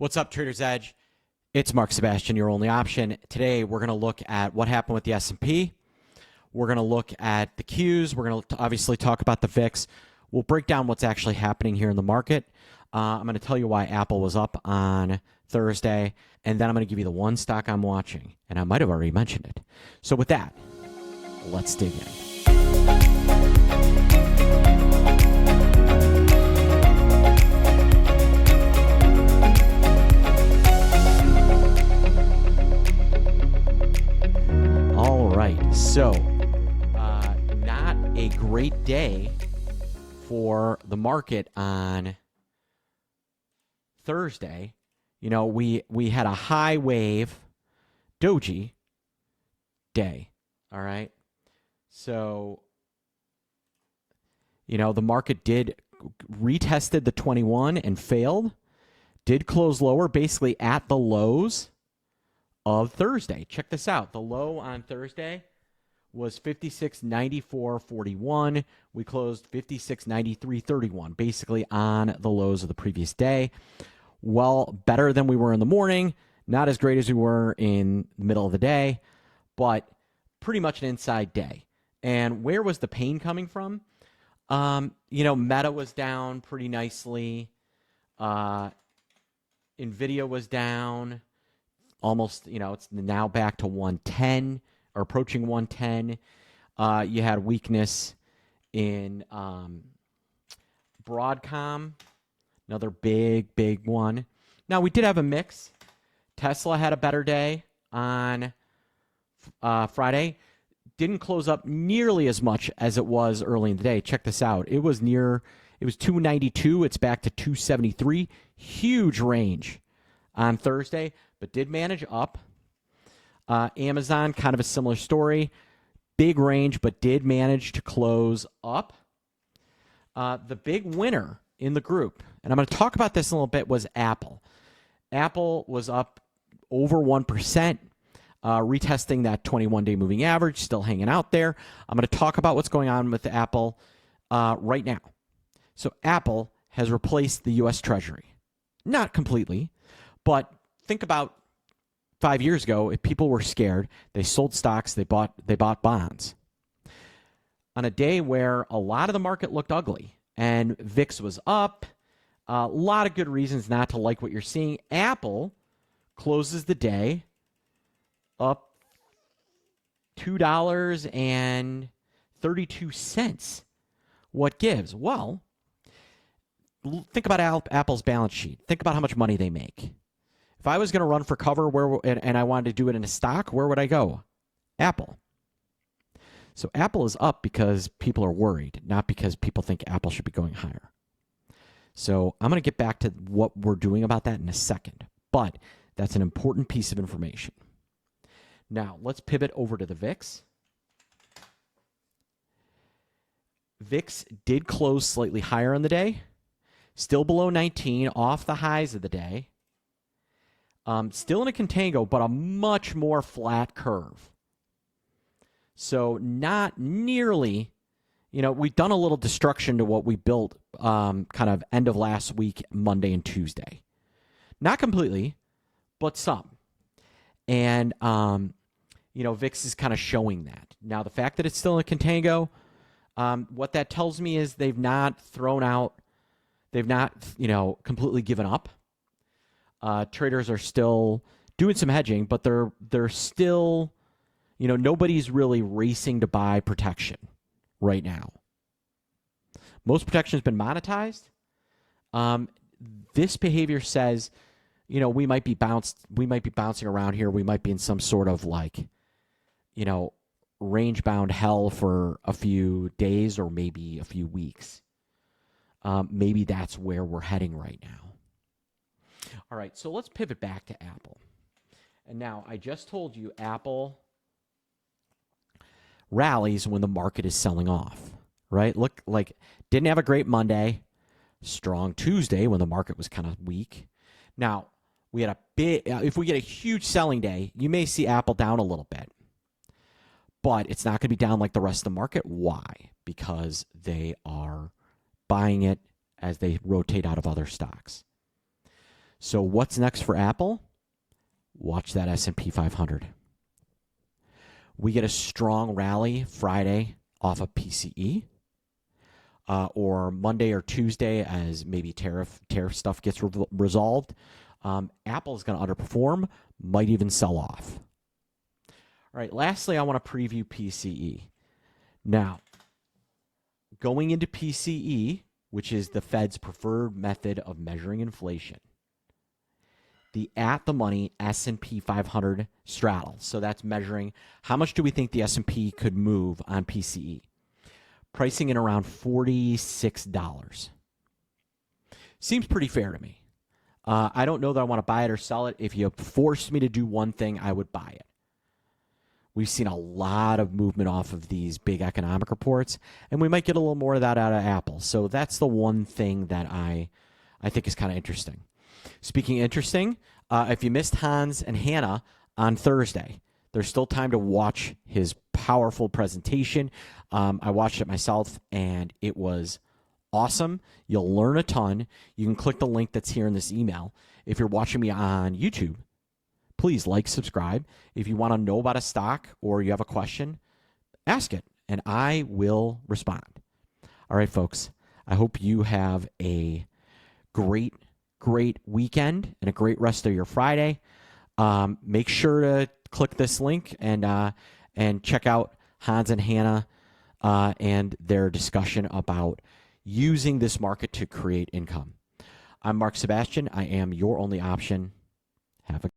What's up, Trader's Edge? It's Mark Sebastian, your only option. Today, we're going to look at what happened with the S&P. We're going to look at the Qs. We're going to obviously talk about the VIX. We'll break down what's actually happening here in the market. I'm going to tell you why Apple was up on Thursday, and then I'm going to give you the one stock I'm watching, and I might have already mentioned it. So with that, let's dig in. So, not a great day for the market on Thursday. You know, we had a high wave doji day, all right? So, you know, the market did retested the 21 and failed, did close lower, basically at the lows of Thursday. Check this out. The low on Thursday was 56.94.41. We closed 56.93.31, basically on the lows of the previous day. Well, better than we were in the morning, not as great as we were in the middle of the day, but pretty much an inside day. And where was the pain coming from? You know, Meta was down pretty nicely. Nvidia was down almost, you know, it's now back to 110. Or approaching 110. You had weakness in Broadcom, another big one. Now, we did have a mix. Tesla had a better day on Friday. Didn't close up nearly as much as it was early in the day. Check this out. It was 292. It's back to 273. Huge range on Thursday, but did manage up. Amazon, kind of a similar story. Big range, but did manage to close up. The big winner in the group, and I'm going to talk about this in a little bit, was Apple. Apple was up over 1%, retesting that 21-day moving average, still hanging out there. I'm going to talk about what's going on with Apple right now. So Apple has replaced the U.S. Treasury. Not completely, but think about 5 years ago, if people were scared, they sold stocks, they bought bonds. On a day where a lot of the market looked ugly and VIX was up, a lot of good reasons not to like what you're seeing. Apple closes the day up $2.32. What gives? Well, think about Apple's balance sheet. Think about how much money they make. If I was going to run for cover and I wanted to do it in a stock, where would I go? Apple. So Apple is up because people are worried, not because people think Apple should be going higher. So I'm going to get back to what we're doing about that in a second. But that's an important piece of information. Now, let's pivot over to the VIX. VIX did close slightly higher on the day. Still below 19, off the highs of the day. Still in a contango, but a much more flat curve. So not nearly, you know, we've done a little destruction to what we built kind of end of last week, Monday and Tuesday. Not completely, but some. And, you know, VIX is kind of showing that. Now, the fact that it's still in a contango, what that tells me is they've not, you know, completely given up. Traders are still doing some hedging, but they're still, you know, nobody's really racing to buy protection right now. Most protection has been monetized. This behavior says, you know, we might be bouncing around here. We might be in some sort of like, you know, range-bound hell for a few days or maybe a few weeks. Maybe that's where we're heading right now. All right, so let's pivot back to Apple. And now, I just told you Apple rallies when the market is selling off, right? Look, like, didn't have a great Monday, strong Tuesday when the market was kind of weak. Now, we had if we get a huge selling day, you may see Apple down a little bit. But it's not going to be down like the rest of the market. Why? Because they are buying it as they rotate out of other stocks. So what's next for Apple? Watch that S&P 500. We get a strong rally Friday off of PCE, or Monday or Tuesday as maybe tariff stuff gets resolved. Apple is going to underperform, might even sell off. All right, lastly, I want to preview PCE. Now, going into PCE, which is the Fed's preferred method of measuring inflation, the at-the-money S&P 500 straddle. So that's measuring how much do we think the S&P could move on PCE. Pricing in around $46. Seems pretty fair to me. I don't know that I want to buy it or sell it. If you forced me to do one thing, I would buy it. We've seen a lot of movement off of these big economic reports, and we might get a little more of that out of Apple. So that's the one thing that I think is kind of interesting. Speaking interesting, if you missed Hans and Hannah on Thursday, there's still time to watch his powerful presentation. I watched it myself, and it was awesome. You'll learn a ton. You can click the link that's here in this email. If you're watching me on YouTube, please like, subscribe. If you want to know about a stock or you have a question, ask it, and I will respond. All right, folks, I hope you have a great weekend and a great rest of your Friday. Make sure to click this link and check out Hans and Hannah and their discussion about using this market to create income. I'm Mark Sebastian. I am your only option. Have a